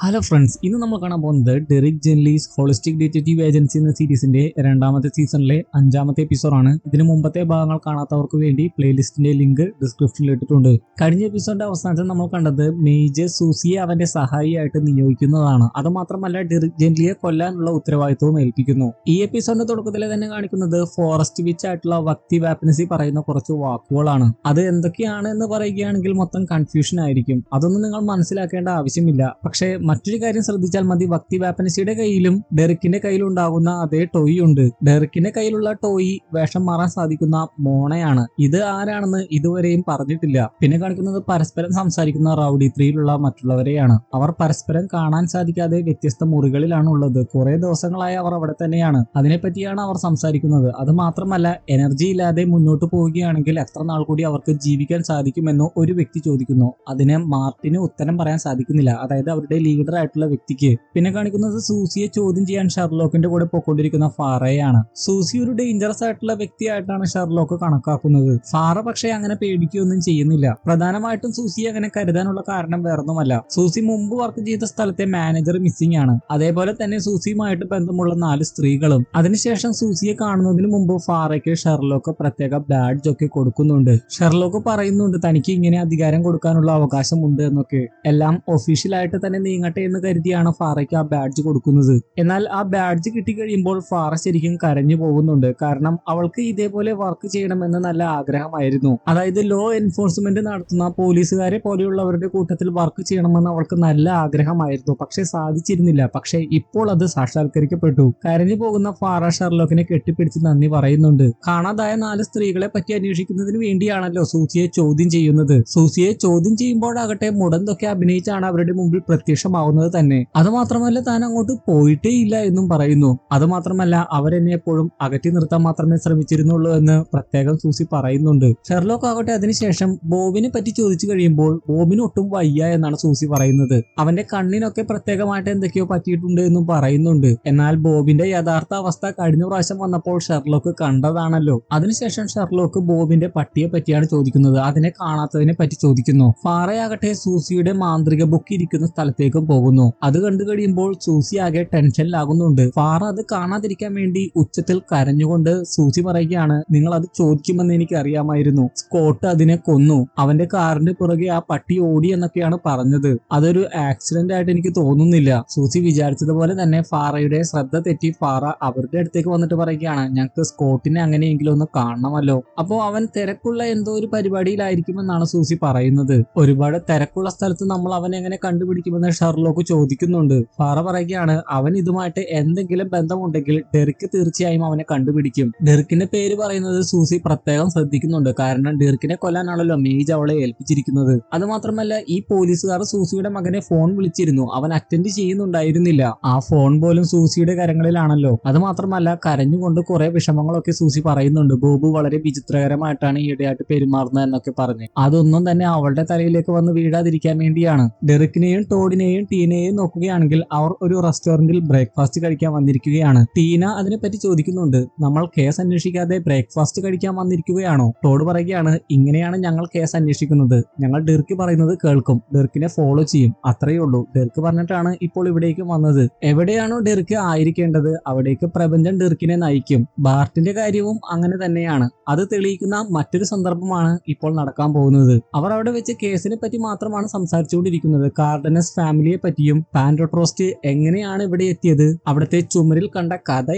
Hello friends, ഇന്ന് നമ്മൾ കാണാൻ പോകുന്നത് ഡെറിക് ജെൻലീസ് ഹോളിസ്റ്റിക് ഡിറ്റക്റ്റീവ് ഏജൻസി എന്ന സീരീസിന്റെ രണ്ടാമത്തെ സീസണിലെ 5-ാമത്തെ എപ്പിസോഡാണ്. ഇതിന് മുമ്പത്തെ ഭാഗങ്ങൾ കാണാത്തവർക്ക് വേണ്ടി പ്ലേലിസ്റ്റിന്റെ ലിങ്ക് ഡിസ്ക്രിപ്ഷനിൽ ഇട്ടിട്ടുണ്ട്. കഴിഞ്ഞ എപ്പിസോഡിന്റെ അവസാനത്തിൽ നമ്മൾ കണ്ടത് മേജർ സൂസിയെ അവന്റെ സഹായിയായിട്ട് നിയോഗിക്കുന്നതാണ്. അതുമാത്രമല്ല ഡെറിക് ജെൻലിയെ കൊല്ലാനുള്ള ഉത്തരവാദിത്വവും ഏൽപ്പിക്കുന്നു. ഈ എപ്പിസോഡിന്റെ തുടക്കത്തിലെ തന്നെ കാണിക്കുന്നത് ഫോറസ്റ്റ് വിച്ച് ആയിട്ടുള്ള വക്തി വാപ്പനസി പറയുന്ന കുറച്ച് വാക്കുകളാണ്. അത് എന്തൊക്കെയാണ് എന്ന് പറയുകയാണെങ്കിൽ മൊത്തം കൺഫ്യൂഷൻ ആയിരിക്കും. അതൊന്നും നിങ്ങൾ മനസ്സിലാക്കേണ്ട ആവശ്യമില്ല. പക്ഷേ മറ്റൊരു കാര്യം ശ്രദ്ധിച്ചാൽ മതി, വക്തി വാപ്പനസിയുടെ കയ്യിലും ഡെറിക്കിന്റെ കയ്യിലുണ്ടാകുന്ന അതേ ടോയ് ഉണ്ട്. ഡെറിക്കിന്റെ കയ്യിലുള്ള ടോയ് വേഷം മാറാൻ സാധിക്കുന്ന മോണയാണ്. ഇത് ആരാണെന്ന് ഇതുവരെയും പറഞ്ഞിട്ടില്ല. പിന്നെ കാണിക്കുന്നത് പരസ്പരം സംസാരിക്കുന്ന റൗഡി 3യിലുള്ള മറ്റുള്ളവരെയാണ്. അവർ പരസ്പരം കാണാൻ സാധിക്കാതെ വ്യത്യസ്ത മുറികളിലാണ് ഉള്ളത്. കുറെ ദിവസങ്ങളായി അവർ അവിടെ തന്നെയാണ്. അതിനെപ്പറ്റിയാണ് അവർ സംസാരിക്കുന്നത്. അത് മാത്രമല്ല, എനർജി ഇല്ലാതെ മുന്നോട്ട് പോവുകയാണെങ്കിൽ എത്ര നാൾ കൂടി അവർക്ക് ജീവിക്കാൻ സാധിക്കുമെന്നോ ഒരു വ്യക്തി ചോദിക്കുന്നു. അതിന് മാർട്ടിന് ഉത്തരം പറയാൻ സാധിക്കുന്നില്ല, അതായത് അവരുടെ ലീഡർ ആയിട്ടുള്ള വ്യക്തിക്ക്. പിന്നെ കാണിക്കുന്നത് സൂസിയെ ചോദ്യം ചെയ്യാൻ ഷെർലോക്കിന്റെ കൂടെ പോയിക്കൊണ്ടിരിക്കുന്ന ഫാറയെയാണ്. സൂസി ഒരു ഡേഞ്ചറസ് ആയിട്ടുള്ള വ്യക്തിയായിട്ടാണ് ഷെർലോക്ക് കണക്കാക്കുന്നത്. ഫാറ പക്ഷേ അങ്ങനെ പേടിക്കുകയൊന്നും ചെയ്യുന്നില്ല. പ്രധാനമായിട്ടും സൂസിയെ അങ്ങനെ കരുതാനുള്ള കാരണം വേറൊന്നുമല്ല, സൂസി മുമ്പ് വർക്ക് ചെയ്ത സ്ഥലത്തെ മാനേജർ മിസ്സിംഗ് ആണ്. അതേപോലെ തന്നെ സൂസിയുമായിട്ട് ബന്ധമുള്ള 4 സ്ത്രീകളും. അതിനുശേഷം സൂസിയെ കാണുന്നതിന് മുമ്പ് ഫാറയ്ക്ക് ഷെർലോക്ക് പ്രത്യേക ബാഡ്ജ് ഒക്കെ കൊടുക്കുന്നുണ്ട്. ഷെർലോക്ക് പറയുന്നുണ്ട് തനിക്ക് ഇങ്ങനെ അധികാരം കൊടുക്കാനുള്ള അവകാശമുണ്ട് എന്നൊക്കെ. എല്ലാം ഒഫീഷ്യലായിട്ട് തന്നെ നീങ്ങട്ടെ എന്ന് കരുതിയാണ് ഫാറയ്ക്ക് ആ ബാഡ്ജ് കൊടുക്കുന്നത്. എന്നാൽ ആ ബാഡ്ജ് കിട്ടിക്കഴിയുമ്പോൾ ഫാറ ശരിക്കും കരഞ്ഞു പോകുന്നുണ്ട്. കാരണം അവൾക്ക് ഇതേപോലെ വർക്ക് ചെയ്യണമെന്ന് നല്ല ആഗ്രഹമായിരുന്നു. അതായത് ലോ എൻഫോഴ്സ്മെന്റ് നടത്തുന്ന പോലീസുകാരെ പോലെയുള്ളവരുടെ കൂട്ടത്തിൽ വർക്ക് ചെയ്യണമെന്ന് അവൾക്ക് നല്ല ആഗ്രഹമായിരുന്നു. പക്ഷെ സാധിച്ചിരുന്നില്ല. പക്ഷെ ഇപ്പോൾ അത് സാക്ഷാത്കരിക്കപ്പെട്ടു. കരഞ്ഞു പോകുന്ന ഫാറ ഷെർലോക്കിനെ കെട്ടിപ്പിടിച്ച് നന്ദി പറയുന്നുണ്ട്. കാണാതായ 4 സ്ത്രീകളെ പറ്റി അന്വേഷിക്കുന്നതിന് വേണ്ടിയാണല്ലോ സൂസിയെ ചോദ്യം ചെയ്യുന്നത്. സൂസിയെ ചോദ്യം ചെയ്യുമ്പോഴാകട്ടെ മുടന്തൊക്കെ അഭിനയിച്ചാണ് അവരുടെ മുമ്പിൽ പ്രത്യക്ഷമാവുന്നത് തന്നെ. അതുമാത്രമല്ല, താൻ അങ്ങോട്ട് പോയിട്ടേ ഇല്ല എന്നും പറയുന്നു. അതുമാത്രമല്ല, അവരെന്നെ എപ്പോഴും അകറ്റി നിർത്താൻ മാത്രമേ ശ്രമിച്ചിരുന്നുള്ളൂ എന്ന് പ്രത്യേകം സൂസി പറയുന്നുണ്ട്. ഷെർലോക്ക് ആകട്ടെ അതിനുശേഷം ബോബിനെ പറ്റി ചോദിച്ചു കഴിയുമ്പോൾ ബോബിന് ഒട്ടും വയ്യ എന്നാണ് സൂസി പറയുന്നത്. അവന്റെ കണ്ണിനൊക്കെ പ്രത്യേകമായിട്ട് എന്തൊക്കെയോ പറ്റിയിട്ടുണ്ട് എന്നും പറയുന്നുണ്ട്. എന്നാൽ ബോബിന്റെ യഥാർത്ഥ അവസ്ഥ കഴിഞ്ഞ പ്രാവശ്യം വന്നപ്പോൾ ഷെർലോക്ക് കണ്ടതാണല്ലോ. അതിനുശേഷം ഷെർലോക്ക് ബോബിന്റെ പട്ടിയെ പറ്റിയാണ് ചോദിക്കുന്നത്. അതിനെ കാണാത്തതിനെ പറ്റി ചോദിക്കുന്നു. ഫാറയാകട്ടെ സൂസിയുടെ മാന്ത്രിക ബുക്ക് ഇരിക്കുന്ന സ്ഥലത്തേക്കും പോകുന്നു. അത് കണ്ടു കഴിയുമ്പോൾ സൂസി ആകെ ടെൻഷനിലാകുന്നുണ്ട്. ഫാറ അത് കാണാതിരിക്കാൻ വേണ്ടി ഉച്ചത്തിൽ കരഞ്ഞുകൊണ്ട് സൂസി പറയുകയാണ്, നിങ്ങൾ അത് ചോദിക്കുമെന്ന് എനിക്ക് അറിയാമായിരുന്നു. സ്കോട്ട് അതിനെ കൊന്നു. അവന്റെ കാറിന്റെ പുറകെ ആ പട്ടി ഓടി എന്നൊക്കെയാണ് പറഞ്ഞത്. അതൊരു ആക്സിഡന്റ് ആയിട്ട് എനിക്ക് തോന്നുന്നില്ല. സൂസി വിചാരിച്ചതുപോലെ തന്നെ ഫാറയുടെ ശ്രദ്ധ തെറ്റി ഫാറ അവരുടെ അടുത്തേക്ക് വന്നിട്ട് പറയുകയാണ്, ഞങ്ങൾക്ക് സ്കോട്ടിനെ അങ്ങനെയെങ്കിലും ഒന്ന് കാണണമല്ലോ. അപ്പോ അവൻ തിരക്കുള്ള എന്തോ ഒരു പരിപാടിയിലായിരിക്കുമെന്നാണ് സൂസി പറയുന്നത്. ഒരുപാട് തിരക്കുള്ള സ്ഥലത്ത് നമ്മൾ അവനെ എങ്ങനെ കണ്ടുപിടിക്കുമെന്ന് ഷെർലോക്ക് ചോദിക്കുന്നുണ്ട്. ഫാറ പറയുകയാണ്, അവൻ ഇതുമായിട്ട് എന്തെങ്കിലും ബന്ധമുണ്ടെങ്കിൽ ഡെറിക്ക് തീർച്ചയായും അവനെ കണ്ടുപിടിക്കും. ഡെറിക്കിന്റെ പേര് പറയുന്നത് സൂസി പ്രത്യേകം ശ്രദ്ധിക്കുന്നുണ്ട്. കാരണം ഡെറിക്കിനെ കൊല്ലാനാണല്ലോ മേജ് അവളെ ഏൽപ്പിച്ചിരിക്കുന്നത്. അതുമാത്രമല്ല, ഈ പോലീസുകാർ സൂസിയുടെ മകനെ ഫോൺ വിളിച്ചിരുന്നു. അവൻ അറ്റൻഡ് ചെയ്യുന്നുണ്ടായിരുന്നില്ല. ആ ഫോൺ പോലും സൂസിയുടെ കരങ്ങളിലാണല്ലോ. അതുമാത്രമല്ല, കരഞ്ഞുകൊണ്ട് കുറെ വിഷമങ്ങളൊക്കെ സൂസി പറയുന്നുണ്ട്. ബോബു വളരെ വിചിത്രകരമായിട്ടാണ് ഈയിടെയായിട്ട് പെരുമാറുന്നത് എന്നൊക്കെ പറഞ്ഞ്. അതൊന്നും തന്നെ അവളുടെ തലയിലേക്ക് വന്ന് വീഴാതിരിക്കാൻ വേണ്ടിയാണ്. ഡെറിക്കിനെയും ടോഡിനെയും ടീനയെയും നോക്കുകയാണെങ്കിൽ അവർ ഒരു റെസ്റ്റോറന്റിൽ ബ്രേക്ക്ഫാസ്റ്റ് കഴിക്കാൻ വന്നിരിക്കുകയാണ്. ടീന അതിനെപ്പറ്റി ചോദിക്കുന്നുണ്ട്, നമ്മൾ കേസ് അന്വേഷിക്കാതെ ബ്രേക്ക്ഫാസ്റ്റ് കഴിക്കാൻ വന്നിരിക്കുകയാണോ? ടോഡ് പറയുകയാണ്, ഇങ്ങനെയാണ് ഞങ്ങൾ കേസ് അന്വേഷിക്കുന്നത്. ഞങ്ങൾ ഡെർക്ക് പറയുന്നത് കേൾക്കും, ഡെർക്കിനെ ഫോളോ ചെയ്യും, അത്രയേ ഉള്ളൂ. ഡെർക്ക് പറഞ്ഞിട്ടാണ് ഇപ്പോൾ ഇവിടേക്ക് വന്നത്. എവിടെയാണോ ഡെർക്ക് ആയിരിക്കേണ്ടത് അവിടേക്ക് പ്രപഞ്ചം ഡെർക്കിനെ നയിക്കും. ബാർട്ടിന്റെ കാര്യവും അങ്ങനെ തന്നെയാണ്. അത് തെളിയിക്കുന്ന മറ്റൊരു സന്ദർഭമാണ് ഇപ്പോൾ നടക്കാൻ പോകുന്നത്. അവർ അവിടെ വെച്ച് കേസിനെ പറ്റി മാത്രമാണ് സംസാരിച്ചുകൊണ്ടിരിക്കുന്നത്. കാർഡനസ് ഫാമിലിയെ പറ്റിയും പാൻഡോട്രോസ്റ്റ് എങ്ങനെയാണ് ഇവിടെ എത്തിയത്, അവിടുത്തെ ചുമരിൽ കണ്ട കഥ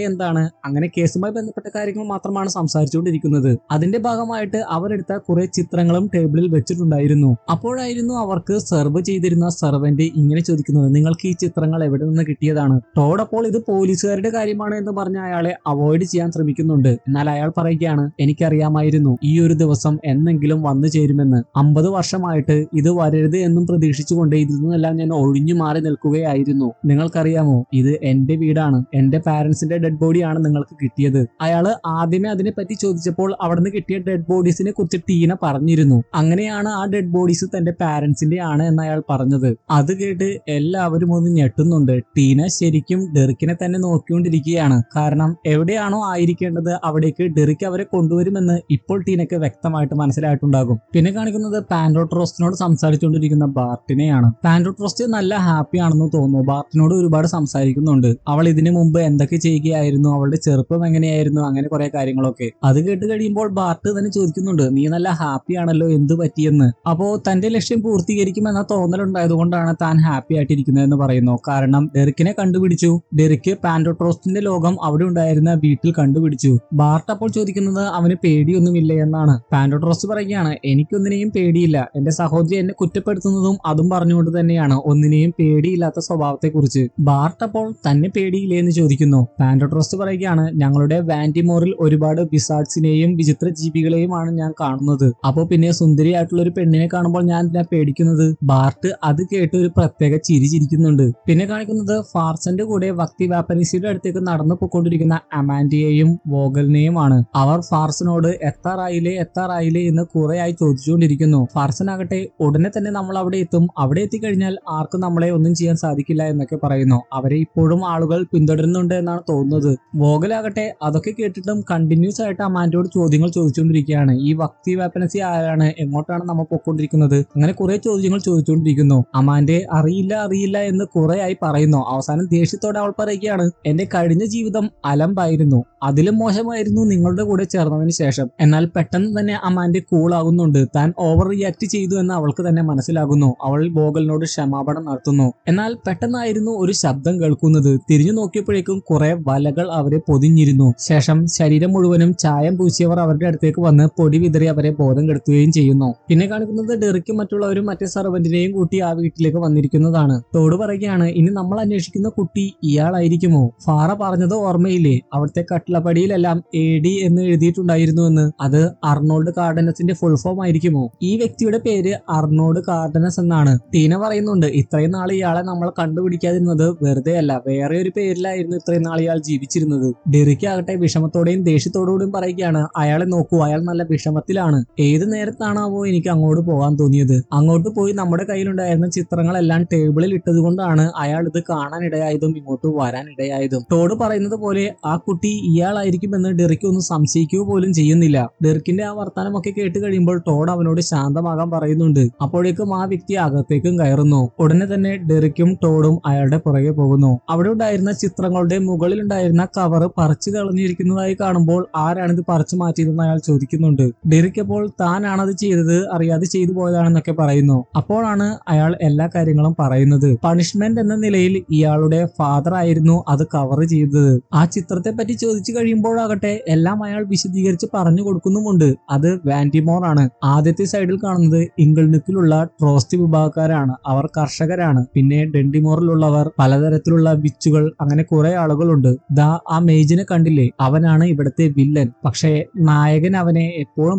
എന്താണ്, അങ്ങനെ കേസുമായി ബന്ധപ്പെട്ട കാര്യങ്ങൾ മാത്രമാണ് സംസാരിച്ചുകൊണ്ടിരിക്കുന്നത്. അതിന്റെ ഭാഗമായിട്ട് അവരെടുത്ത കുറെ ചിത്രങ്ങളും ടേബിളിൽ വെച്ചിട്ടുണ്ടായിരുന്നു. അപ്പോഴായിരുന്നു അവർക്ക് സെർവ് ചെയ്തിരുന്ന സെർവന്റ് ഇങ്ങനെ ചോദിക്കുന്നത്, നിങ്ങൾക്ക് ഈ ചിത്രങ്ങൾ എവിടെ നിന്ന് കിട്ടിയതാണ്? ടോഡ് അപ്പോൾ ഇത് പോലീസുകാരുടെ കാര്യമാണ് എന്ന് പറഞ്ഞ അയാളെ അവോയ്ഡ് ചെയ്യാൻ ശ്രമിക്കുന്നുണ്ട്. എന്നാൽ അയാൾ പറയുകയാണ്, എനിക്കറിയാമായിരുന്നു ഈ ഒരു ദിവസം എന്നെങ്കിലും വന്നു ചേരുമെന്ന്. 50 വർഷമായിട്ട് ഇത് വരരുത് എന്നും പ്രതീക്ഷിച്ചുകൊണ്ട് ഇതിൽ നിന്നെല്ലാം ഞാൻ ഒഴിഞ്ഞു മാറി നിൽക്കുകയായിരുന്നു. നിങ്ങൾക്കറിയാമോ, ഇത് എന്റെ വീടാണ്. എന്റെ പാരന്റ്സിന്റെ ഡെഡ് ബോഡിയാണ് നിങ്ങൾക്ക് കിട്ടിയത്. അയാള് ആദ്യമേ അതിനെ പറ്റി ചോദിച്ചപ്പോൾ അവിടുന്ന് കിട്ടിയ ഡെഡ് ബോഡീസിനെ കുറിച്ച് ടീന പറഞ്ഞിരുന്നു. അങ്ങനെയാണ് ആ ഡെഡ് ബോഡീസ് തന്റെ പാരന്റ്സിന്റെ ആണ് എന്ന് അയാൾ പറഞ്ഞത്. അത് കേട്ട് എല്ലാവരും ഒന്ന് ഞെട്ടുന്നുണ്ട്. ടീന ശരിക്കും ഡെറിക്കിനെ തന്നെ നോക്കിക്കൊണ്ടിരിക്കുകയാണ്. കാരണം എവിടെയാണോ ആയിരിക്കേണ്ടത് അവിടേക്ക് ഡെറിക്ക് അവരെ കൊണ്ടുവരുമെന്ന് ഇപ്പോൾ ടീനയ്ക്ക് വ്യക്തമായിട്ട് മനസ്സിലായിട്ടുണ്ടാകും. പിന്നെ കാണിക്കുന്നത് പാൻഡോട്രോസ്റ്റിനോട് സംസാരിച്ചുകൊണ്ടിരിക്കുന്ന ബാർട്ടിനെയാണ്. പാൻഡോട്രോസ്റ്റ് നല്ല നല്ല ഹാപ്പി ആണെന്ന് തോന്നുന്നു. ബാർട്ടിനോട് ഒരുപാട് സംസാരിക്കുന്നുണ്ട്. അവൾ ഇതിനു മുമ്പ് എന്തൊക്കെ ചെയ്യുകയായിരുന്നു, അവളുടെ ചെറുപ്പം എങ്ങനെയായിരുന്നു, അങ്ങനെ കുറെ കാര്യങ്ങളൊക്കെ. അത് കേട്ട് കഴിയുമ്പോൾ ബാർട്ട് തന്നെ ചോദിക്കുന്നുണ്ട്, നീ നല്ല ഹാപ്പി ആണല്ലോ, എന്ത് പറ്റിയെന്ന്. അപ്പോ തന്റെ ലക്ഷ്യം പൂർത്തീകരിക്കുമെന്ന തോന്നലുണ്ടായതുകൊണ്ടാണ് താൻ ഹാപ്പി ആയിട്ടിരിക്കുന്നതെന്ന് പറയുന്നു. കാരണം ഡെറിക്കിനെ കണ്ടുപിടിച്ചു. ഡെറിക്ക് പാൻഡോട്രോസ്റ്റിന്റെ ലോകം അവിടെ ഉണ്ടായിരുന്ന വീട്ടിൽ കണ്ടുപിടിച്ചു. ബാർട്ട് അപ്പോൾ ചോദിക്കുന്നത് അവന് പേടിയൊന്നുമില്ലേ എന്നാണ്. പാൻഡോട്രോസ്റ്റ് പറയുകയാണ്, എനിക്കൊന്നിനെയും പേടിയില്ല. എന്റെ സഹോദരി എന്നെ കുറ്റപ്പെടുത്തുന്നതും അതും പറഞ്ഞുകൊണ്ട് തന്നെയാണ്, ഒന്നിനെയും പേടിയില്ലാത്ത സ്വഭാവത്തെ കുറിച്ച്. ബാർട്ട് അപ്പോൾ തന്നെ പേടിയില്ലേ എന്ന് ചോദിക്കുന്നു. പാൻഡോട്രോസ്റ്റ് പറയുകയാണ്, ഞങ്ങളുടെ വാൻഡിമോറിൽ ഒരുപാട് വിസാർഡ്സിനെയും വിചിത്ര ജീവികളെയുമാണ് ഞാൻ കാണുന്നത്. അപ്പോ പിന്നെ സുന്ദരിയായിട്ടുള്ള ഒരു പെണ്ണിനെ കാണുമ്പോൾ ഞാൻ ഇതിനെ പേടിക്കുന്നത്. ബാർട്ട് അത് കേട്ട് ഒരു പ്രത്യേക ചിരി ചിരിക്കുന്നുണ്ട്. പിന്നെ കാണിക്കുന്നത് ഫാർസന്റെ കൂടെ വക്തി വാപ്പനീസിയുടെ അടുത്തേക്ക് നടന്നു പോയിക്കൊണ്ടിരിക്കുന്ന അമാൻഡിയെയും വോഗലിനെയുമാണ്. അവർ ഫാർസനോട് എത്താറായില്ലേ എന്ന് കുറെയായി ചോദിച്ചുകൊണ്ടിരിക്കുന്നു. ഫാർസൻ ആകട്ടെ ഉടനെ തന്നെ നമ്മൾ അവിടെ എത്തും, അവിടെ എത്തിക്കഴിഞ്ഞാൽ ആർക്കും നമ്മളെ ഒന്നും ചെയ്യാൻ സാധിക്കില്ല എന്നൊക്കെ പറയുന്നു. അവരെ ഇപ്പോഴും ആളുകൾ പിന്തുടരുന്നുണ്ട് എന്നാണ് തോന്നുന്നത്. വോഗലാകട്ടെ അതൊക്കെ കേട്ടിട്ടും കണ്ടിന്യൂസ് ആയിട്ട് അമാൻഡോട് ചോദ്യങ്ങൾ ചോദിച്ചുകൊണ്ടിരിക്കുകയാണ്. ഈ വക്തി വാപ്പനസി ആരാണ്, എങ്ങോട്ടാണ് നമ്മൾ പൊയ്ക്കൊണ്ടിരിക്കുന്നത്, അങ്ങനെ കുറെ ചോദ്യങ്ങൾ ചോദിച്ചുകൊണ്ടിരിക്കുന്നു. അമാൻഡെ അറിയില്ല എന്ന് കുറെയായി പറയുന്നു. അവസാനം ദേഷ്യത്തോടെ അവൾ പറയുകയാണ്, എന്റെ കഴിഞ്ഞ ജീവിതം അലമ്പായിരുന്നു, അതിലും മോശമായിരുന്നു നിങ്ങളുടെ കൂടെ ചേർന്നതിന് ശേഷം. എന്നാൽ പെട്ടെന്ന് തന്നെ അമാൻഡെ കൂളാകുന്നുണ്ട്. താൻ ഓവർ റിയാക്ട് ചെയ്തു എന്ന് അവൾക്ക് തന്നെ മനസ്സിലാകുന്നു. അവൾ വോഗലിനോട് ക്ഷമാപണം നടത്തുന്നു. എന്നാൽ പെട്ടെന്നായിരുന്നു ഒരു ശബ്ദം കേൾക്കുന്നത്. തിരിഞ്ഞു നോക്കിയപ്പോഴേക്കും കുറെ വലകൾ അവരെ പൊതിഞ്ഞിരുന്നു. ശേഷം ശരീരം മുഴുവനും ചായം പൂശിയവർ അവരുടെ അടുത്തേക്ക് വന്ന് പൊടി വിതറി അവരെ ബോധം കെടുത്തുകയും ചെയ്യുന്നു. പിന്നെ കാണിക്കുന്നത് ഡെറിക്കും മറ്റുള്ളവരും മറ്റേ സർവന്റിനെയും കൂട്ടി ആ വീട്ടിലേക്ക് വന്നിരിക്കുന്നതാണ്. തോട് പറയുകയാണ്, ഇനി നമ്മൾ അന്വേഷിക്കുന്ന കുട്ടി ഇയാളായിരിക്കുമോ? ഫാറ പറഞ്ഞത് ഓർമ്മയില്ലേ, അവിടുത്തെ കട്ടിളപ്പടിയിലെല്ലാം AD എന്ന് എഴുതിയിട്ടുണ്ടായിരുന്നുവെന്ന്. അത് അർണോൾഡ് കാർഡനസിന്റെ ഫുൾ ഫോം ആയിരിക്കുമോ? ഈ വ്യക്തിയുടെ പേര് അർണോൾഡ് കാർഡനസ് എന്നാണ്. ടീന പറയുന്നുണ്ട്, ഇത്രയും നാൾ ഇയാളെ നമ്മൾ കണ്ടുപിടിക്കാതിരുന്നത് വെറുതെ അല്ല, വേറെ ഒരു പേരിലായിരുന്നു ഇത്രയും നാൾ ഇയാൾ ജീവിച്ചിരുന്നത്. ഡെറിക്ക് ആകട്ടെ വിഷമത്തോടെയും ദേഷ്യത്തോടുകൂടിയും പറയുകയാണ്, അയാളെ നോക്കൂ, അയാൾ നല്ല വിഷമത്തിലാണ്. ഏത് നേരത്താണാവോ എനിക്ക് അങ്ങോട്ട് പോകാൻ തോന്നിയത്. അങ്ങോട്ട് പോയി നമ്മുടെ കയ്യിലുണ്ടായിരുന്ന ചിത്രങ്ങളെല്ലാം ടേബിളിൽ ഇട്ടത് കൊണ്ടാണ് അയാൾ ഇത് കാണാനിടയായതും ഇങ്ങോട്ട് വരാനിടയായതും. ടോഡ് പറയുന്നത് പോലെ ആ കുട്ടി ഇയാളായിരിക്കുമെന്ന് ഡെറിക്ക് ഒന്നും സംശയിക്കുക പോലും ചെയ്യുന്നില്ല. ഡെറിക്കിന്റെ ആ വർത്താനമൊക്കെ കേട്ട് കഴിയുമ്പോൾ ടോഡ് അവനോട് ശാന്തമാകാൻ പറയുന്നുണ്ട്. അപ്പോഴേക്കും ആ വ്യക്തി അകത്തേക്കും കയറുന്നു. ഉടനെ തന്നെ ഡെറിക്കും ടോഡും അയാളുടെ പുറകെ പോകുന്നു. അവിടെ ഉണ്ടായിരുന്ന ചിത്രങ്ങളുടെ മുകളിലുണ്ടായിരുന്ന കവർ പറിച്ചു കളഞ്ഞിരിക്കുന്നതായി കാണുമ്പോൾ ആരാണിത് പറിച്ചു മാറ്റിയതെന്ന് അയാൾ ചോദിക്കുന്നുണ്ട്. ഡെറിക്ക് അപ്പോൾ താനാണത് ചെയ്തത്, അറിയാതെ ചെയ്തു പോയതാണെന്നൊക്കെ പറയുന്നു. അപ്പോഴാണ് അയാൾ എല്ലാ കാര്യങ്ങളും പറയുന്നത്. പണിഷ്മെന്റ് എന്ന നിലയിൽ ഇയാളുടെ ഫാദർ ആയിരുന്നു അത് കവർ ചെയ്തത്. ആ ചിത്രത്തെ പറ്റി ചോദിച്ചു കഴിയുമ്പോഴാകട്ടെ എല്ലാം അയാൾ വിശദീകരിച്ച് പറഞ്ഞു കൊടുക്കുന്നുമുണ്ട്. അത് വാൻഡിമോർ ആണ്. ആദ്യത്തെ സൈഡിൽ കാണുന്നത് ഇംഗിൾനിക്കിലുള്ള ട്രോസ്റ്റ് വിഭാഗക്കാരാണ്. അവർ കർഷകരാണ്. പിന്നെ ഡെൻഡിമോറിലുള്ളവർ പലതരത്തിലുള്ള വിച്ചുകൾ, അങ്ങനെ കുറെ ആളുകളുണ്ട്. ദാ ആ മേജിനെ കണ്ടില്ലേ, അവനാണ് ഇവിടുത്തെ വില്ലൻ. പക്ഷേ നായകൻ അവനെ എപ്പോഴും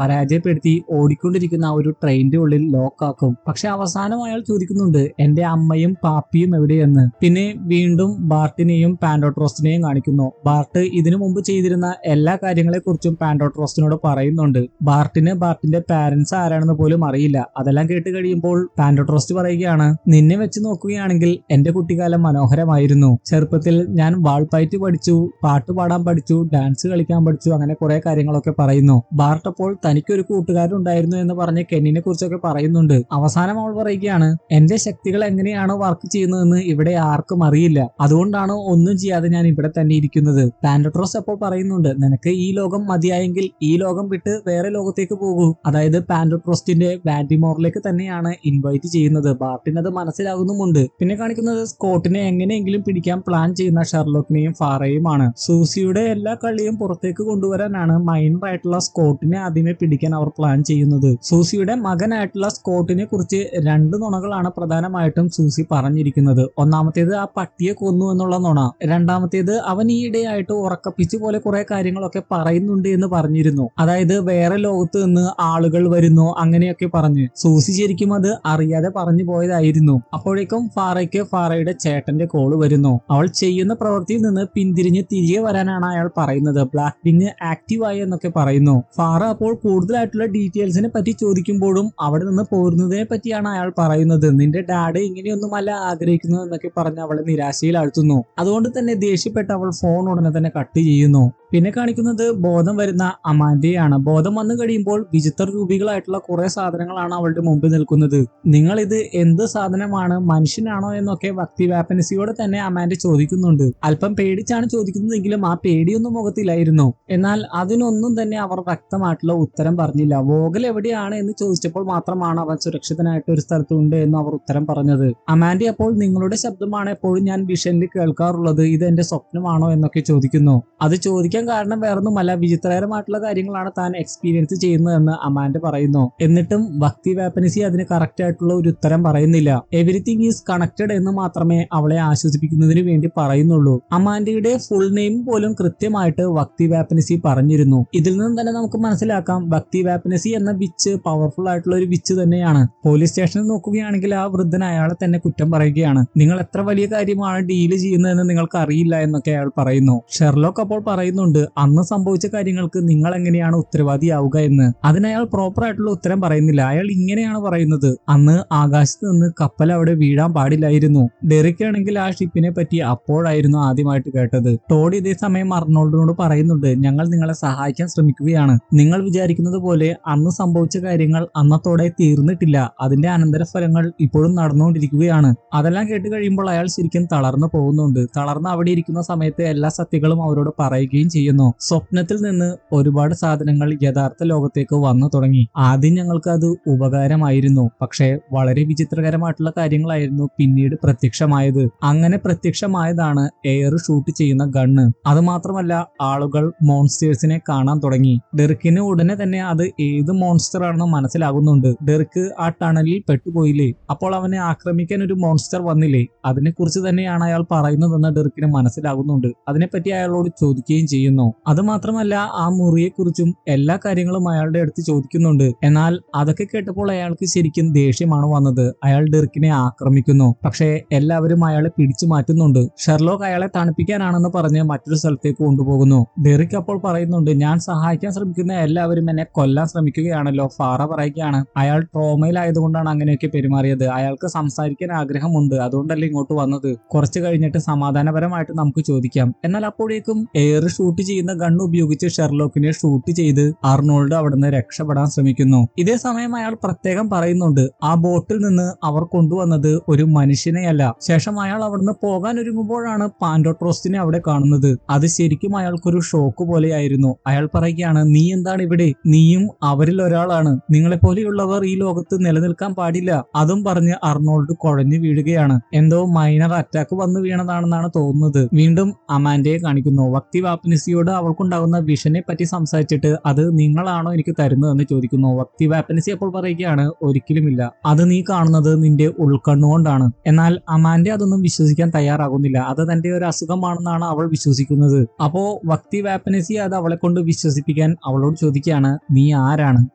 പരാജയപ്പെടുത്തി ഓടിക്കൊണ്ടിരിക്കുന്ന ഒരു ട്രെയിനിന്റെ ഉള്ളിൽ ലോക്കാക്കും. പക്ഷെ അവസാനം അയാൾ ചോദിക്കുന്നുണ്ട്, എന്റെ അമ്മയും പാപ്പിയും എവിടെയെന്ന്. പിന്നെ വീണ്ടും ബാർട്ടിനെയും പാൻഡോട്രോസ്റ്റിനെയും കാണിക്കുന്നു. ബാർട്ട് ഇതിനു മുമ്പ് ചെയ്തിരുന്ന എല്ലാ കാര്യങ്ങളെ കുറിച്ചും പാൻഡോട്രോസ്റ്റിനോട് പറയുന്നുണ്ട്. ബാർട്ടിന്റെ പാരന്റ്സ് ആരാണെന്ന് പോലും അറിയില്ല. അതെല്ലാം കേട്ട് കഴിയുമ്പോൾ പാൻഡോട്രോസ്റ്റ് പറയുകയാണ്, നിന്നെ വെച്ച് നോക്കുകയാണെങ്കിൽ എന്റെ കുട്ടിക്കാലം മനോഹരമായിരുന്നു. ചെറുപ്പത്തിൽ ഞാൻ വാൾപ്പയറ്റ് പഠിച്ചു, പാട്ട് പാടാൻ പഠിച്ചു, ഡാൻസ് കളിക്കാൻ പഠിച്ചു, അങ്ങനെ കുറെ കാര്യങ്ങളൊക്കെ പറയുന്നു. ബാർട്ട് അപ്പോൾ തനിക്കൊരു കൂട്ടുകാരുണ്ടായിരുന്നു എന്ന് പറഞ്ഞ് കെന്നിനെ കുറിച്ചൊക്കെ പറയുന്നുണ്ട്. അവസാനം അവൾ പറയുകയാണ്, എന്റെ ശക്തികൾ എങ്ങനെയാണ് വർക്ക് ചെയ്യുന്നതെന്ന് ഇവിടെ ആർക്കും അറിയില്ല, അതുകൊണ്ടാണ് ഒന്നും ചെയ്യാതെ ഞാൻ ഇവിടെ തന്നെ ഇരിക്കുന്നത്. പാൻഡോട്രോസ് അപ്പോൾ പറയുന്നുണ്ട്, നിനക്ക് ഈ ലോകം മതിയായെങ്കിൽ ഈ ലോകം വിട്ട് വേറെ ലോകത്തേക്ക് പോകൂ. അതായത് പാൻഡോട്രോസ്റ്റിന്റെ വാൻഡിമോറിലേക്ക് തന്നെയാണ് ഇൻവൈറ്റ് ചെയ്യുന്നത്. ബാർട്ടിനത് മനസ്സിലാകുന്നുമുണ്ട്. പിന്നെ കാണിക്കുന്നത് സ്കോട്ടിനെ എങ്ങനെയെങ്കിലും പിടിക്കാൻ പ്ലാൻ ചെയ്യുന്ന ഷെർലോക്കിനെയും ഫാറയുമാണ്. സൂസിയുടെ എല്ലാ കളിയും പുറത്തേക്ക് കൊണ്ടുവരാനാണ് മൈനർ ആയിട്ടുള്ള സ്കോട്ടിനെ ആദ്യമേ പിടിക്കാൻ അവർ പ്ലാൻ ചെയ്യുന്നത്. സൂസിയുടെ മകനായിട്ടുള്ള സ്കോട്ടിനെ കുറിച്ച് 2 നുണകളാണ് പ്രധാനമായിട്ടും സൂസി പറഞ്ഞിരിക്കുന്നത്. ഒന്നാമത്തേത് ആ പട്ടിയെ കൊന്നു എന്നുള്ള നുണ. രണ്ടാമത്തേത് അവൻ ഈയിടെയായിട്ട് ഉറക്കപ്പിച്ച് പോലെ കുറെ കാര്യങ്ങളൊക്കെ പറയുന്നുണ്ട് എന്ന് പറഞ്ഞിരുന്നു. അതായത് വേറെ ലോകത്ത് നിന്ന് ആളുകൾ വരുന്നു അങ്ങനെയൊക്കെ പറഞ്ഞ്. സൂസി ശരിക്കും അത് അറിയാതെ പറഞ്ഞു പോയതായിരുന്നു. അപ്പോഴേക്കും ഫാറയ്ക്ക് ഫാറയുടെ ചേട്ടന്റെ കോള് വരുന്നു. അവൾ ചെയ്യുന്ന പ്രവൃത്തിയിൽ നിന്ന് പിന്തിരിഞ്ഞ് തിരികെ വരാനാണ് അയാൾ പറയുന്നത്. ബ്ലാക്ക് വിങ് ആക്റ്റീവ് ആയി എന്നൊക്കെ പറയുന്നു. ഫാറ അപ്പോൾ കൂടുതലായിട്ടുള്ള ഡീറ്റെയിൽസിനെ പറ്റി ചോദിക്കുമ്പോഴും അവിടെ നിന്ന് പോരുന്നതിനെ പറ്റിയാണ് അയാൾ പറയുന്നത്. നിന്റെ ഡാഡ് ഇങ്ങനെയൊന്നുമല്ല ആഗ്രഹിക്കുന്നത് എന്നൊക്കെ പറഞ്ഞ് അവളെ നിരാശയിൽ ആഴ്ത്തുന്നു. അതുകൊണ്ട് തന്നെ ദേഷ്യപ്പെട്ട് അവൾ ഫോൺ ഉടനെ തന്നെ കട്ട് ചെയ്യുന്നു. പിന്നെ കാണിക്കുന്നത് ബോധം വരുന്ന അമാൻഡയാണ്. ബോധം വന്നു കഴിയുമ്പോൾ വിചിത്ര രൂപികളായിട്ടുള്ള കുറെ സാധനങ്ങളാണ് അവളുടെ മുമ്പിൽ നിൽക്കുന്നത്. നിങ്ങൾ ഇത് എന്ത് സാധനമാണ്, മനുഷ്യനാണോ എന്നൊക്കെ വക്തി വാപ്പനസിയോട് തന്നെ അമാൻഡ ചോദിക്കുന്നുണ്ട്. അല്പം പേടിച്ചാണ് ചോദിക്കുന്നതെങ്കിലും ആ പേടിയൊന്നും മുഖത്തില്ലായിരുന്നു. എന്നാൽ അതിനൊന്നും തന്നെ അവർ വ്യക്തമായിട്ടുള്ള ഉത്തരം പറഞ്ഞില്ല. വോഗൽ എവിടെയാണ് എന്ന് ചോദിച്ചപ്പോൾ മാത്രമാണ് അവൻ സുരക്ഷിതനായിട്ട് ഒരു സ്ഥലത്തുണ്ട് എന്ന് അവർ ഉത്തരം പറഞ്ഞത്. അമാൻഡ അപ്പോൾ നിങ്ങളുടെ ശബ്ദമാണ് എപ്പോഴും ഞാൻ വിഷനിൽ കേൾക്കാറുള്ളത്, ഇത് എന്റെ സ്വപ്നമാണോ എന്നൊക്കെ ചോദിക്കുന്നു. അത് ചോദിക്കാൻ കാരണം വേറൊന്നുമല്ല, വിചിത്രകരമായിട്ടുള്ള കാര്യങ്ങളാണ് താൻ എക്സ്പീരിയൻസ് ചെയ്യുന്നതെന്ന് അമാൻഡ പറയുന്നു. എന്നിട്ടും ഭക്തി വാപ്പനസി അതിന് കറക്റ്റ് ആയിട്ടുള്ള ഒരു ഉത്തരം പറയുന്നില്ല. എവരിതിങ് ഈസ് കണക്റ്റഡ് എന്ന് മാത്രമേ അവളെ ആശ്വസിപ്പിക്കുന്നതിന് വേണ്ടി പറയുന്നുള്ളൂ. അമാൻഡയുടെ ഫുൾ നെയിം പോലും കൃത്യമായിട്ട് ഭക്തി വാപ്പനസി പറഞ്ഞിരുന്നു. ഇതിൽ നിന്ന് തന്നെ നമുക്ക് മനസ്സിലാക്കാം ഭക്തി വാപ്പനസി എന്ന വിച്ച് പവർഫുൾ ആയിട്ടുള്ള ഒരു വിച്ച് തന്നെയാണ്. പോലീസ് സ്റ്റേഷനിൽ നോക്കുകയാണെങ്കിൽ ആ വൃദ്ധൻ അയാളെ തന്നെ കുറ്റം പറയുകയാണ്. നിങ്ങൾ എത്ര വലിയ കാര്യമാണ് ഡീല് ചെയ്യുന്നതെന്ന് നിങ്ങൾക്ക് അറിയില്ല എന്നൊക്കെ അയാൾ പറയുന്നു. ഷെർലോക്ക് അപ്പോൾ പറയുന്നുണ്ട് അന്ന് സംഭവിച്ച കാര്യങ്ങൾക്ക് നിങ്ങൾ എങ്ങനെയാണ് ഉത്തരവാദിയാവുക എന്ന്. അതിനയാൾ പ്രോപ്പർ ആയിട്ടുള്ള ഉത്തരം പറയുന്നില്ല. അയാൾ ഇങ്ങനെയാണ് പറയുന്നത്, അന്ന് ആകാശത്ത് നിന്ന് കപ്പൽ അവിടെ വീഴാൻ പാടില്ലായിരുന്നു. ഡെറിക് ആണെങ്കിൽ ആ ഷിപ്പിനെ പറ്റി അപ്പോഴായിരുന്നു ആദ്യമായിട്ട് കേട്ടത്. ടോഡ് ഇതേ സമയം അർണോൾഡിനോട് പറയുന്നുണ്ട്, ഞങ്ങൾ നിങ്ങളെ സഹായിക്കാൻ ശ്രമിക്കുകയാണ്. നിങ്ങൾ വിചാരിക്കുന്നത് പോലെ അന്ന് സംഭവിച്ച കാര്യങ്ങൾ അന്നത്തോടെ തീർന്നിട്ടില്ല. അതിന്റെ അനന്തരഫലങ്ങൾ ഇപ്പോഴും നടന്നുകൊണ്ടിരിക്കുകയാണ്. അതെല്ലാം കേട്ട് കഴിയുമ്പോൾ അയാൾ ശരിക്കും തളർന്നു പോകുന്നുണ്ട്. തളർന്ന് അവിടെ ഇരിക്കുന്ന സമയത്ത് എല്ലാ സത്യങ്ങളും അവരോട് പറയുകയും ചെയ്യുന്നു. സ്വപ്നത്തിൽ നിന്ന് ഒരുപാട് സാധനങ്ങൾ യഥാർത്ഥ ലോകത്തേക്ക് വന്നു തുടങ്ങി. ആദ്യം ഞങ്ങൾക്ക് അത് ഉപകാരമായിരുന്നു, പക്ഷേ വളരെ വിചിത്രകരമായിട്ടുള്ള കാര്യങ്ങളായിരുന്നു പിന്നീട് പ്രത്യക്ഷമായത്. അങ്ങനെ പ്രത്യക്ഷമായതാണ് എയർ ഷൂട്ട് ചെയ്യുന്ന ഗണ്ണ്. അത് മാത്രമല്ല ആളുകൾ മോൺസ്റ്റേഴ്സിനെ കാണാൻ തുടങ്ങി. ഡെറിക്കിന് ഉടനെ തന്നെ അത് ഏത് മോൺസ്റ്റർ ആണെന്ന് മനസ്സിലാകുന്നുണ്ട്. ഡെറിക്ക് ആ ടണലിൽ പെട്ടുപോയില്ലേ, അപ്പോൾ അവനെ ആക്രമിക്കാൻ ഒരു മോൺസ്റ്റർ വന്നില്ലേ, അതിനെക്കുറിച്ച് തന്നെയാണ് അയാൾ പറയുന്നതെന്ന് ഡെറിക്കിന് മനസ്സിലാകുന്നുണ്ട്. അതിനെപ്പറ്റി അയാളോട് ചോദിക്കുകയും ചെയ്യുന്നു. അത് മാത്രമല്ല ആ മുറിയെക്കുറിച്ചും എല്ലാ കാര്യങ്ങളും അയാളുടെ അടുത്ത് ചോദിക്കുന്നുണ്ട്. എന്നാൽ അതൊക്കെ കേട്ടപ്പോൾ അയാൾക്ക് ശരിക്കും ദേഷ്യമാണ് വന്നത്. അയാൾ ഡെറിക്കിനെ ആക്രമിക്കുന്നു. പക്ഷേ എല്ലാവരും അയാളെ പിടിച്ചു മാറ്റുന്നുണ്ട്. ഷെർലോക്ക് അയാളെ തണുപ്പിക്കാനാണെന്ന് പറഞ്ഞ് മറ്റൊരു സ്ഥലത്തേക്ക് കൊണ്ടുപോകുന്നു. ഡെറിക് അപ്പോൾ പറയുന്നുണ്ട്, ഞാൻ സഹായിക്കാൻ ശ്രമിക്കുന്ന എല്ലാവരും എന്നെ കൊല്ലാൻ ശ്രമിക്കുകയാണല്ലോ. ഫാറ പറയുകയാണ്, അയാൾ ട്രോമയിലായതുകൊണ്ടാണ് അങ്ങനെയൊക്കെ പെരുമാറിയത്. അയാൾക്ക് സംസാരിക്കാൻ ആഗ്രഹമുണ്ട്, അതുകൊണ്ടല്ലേ ഇങ്ങോട്ട് വന്നത്. കുറച്ച് കഴിഞ്ഞിട്ട് സമാധാനപരമായിട്ട് നമുക്ക് ചോദിക്കാം. എന്നാൽ അപ്പോഴേക്കും എയർ ഷൂട്ട് ചെയ്യുന്ന ഗൺ ഉപയോഗിച്ച് ഷെർലോക്കിനെ ഷൂട്ട് ചെയ്ത് അർണോൾഡ് അവിടുന്ന് രക്ഷപ്പെടാൻ ശ്രമിക്കുന്നു. ഇതേ സമയം അയാൾ പ്രത്യേകം പറയുന്നുണ്ട്, ആ ബോട്ടിൽ നിന്ന് അവർ കൊണ്ടുവന്നത് ഒരു മനുഷ്യനെയല്ല. ശേഷം അയാൾ അവിടുന്ന് പോകാൻ ഒരുങ്ങുമ്പോഴാണ് പാൻഡോട്രോസ്റ്റിനെ അവിടെ കാണുന്നത്. അത് ശരിക്കും അയാൾക്കൊരു ഷോക്ക് പോലെയായിരുന്നു. അയാൾ പറയുകയാണ്, നീ എന്താണ് ഇവിടെ, നീയും അവരിൽ ഒരാളാണ്, നിങ്ങളെപ്പോലെയുള്ളവർ ഈ ലോകത്ത് നിലനിൽക്കാൻ പാടില്ല. അതും പറഞ്ഞ് അർണോൾഡ് കുഴഞ്ഞു വീഴുകയാണ്. എന്തോ മൈനർ അറ്റാക്ക് വന്നു വീണതാണെന്നാണ് തോന്നുന്നത്. വീണ്ടും അമാൻഡയെ കാണിക്കുന്നു. വക്തി വാപ്പനസിയോട് അവൾക്കുണ്ടാകുന്ന വിഷനെ പറ്റി സംസാരിച്ചിട്ട് അത് നിങ്ങളാണോ എനിക്ക് തരുന്നതെന്ന് ചോദിക്കുന്നു. വക്തി വാപ്പനസി അപ്പോൾ പറയുകയാണ്, ഒരിക്കലുമില്ല, അത് നീ കാണുന്നത് നിന്റെ ഉൾക്കണ്ണുകൊണ്ടാണ്. എന്നാൽ അമാൻഡ അതൊന്നും വിശ്വസിക്കാൻ തയ്യാറാകുന്നില്ല. അത് തന്റെ ഒരു അസുഖമാണെന്നാണ് അവൾ വിശ്വസിക്കുന്നത്. അപ്പോ വക്തി വാപ്പനസി അത് അവളെ കൊണ്ട് വിശ്വസിപ്പിക്കാൻ അവളോട് ചോദിക്കുകയാണ്, നീ ആരാണ്?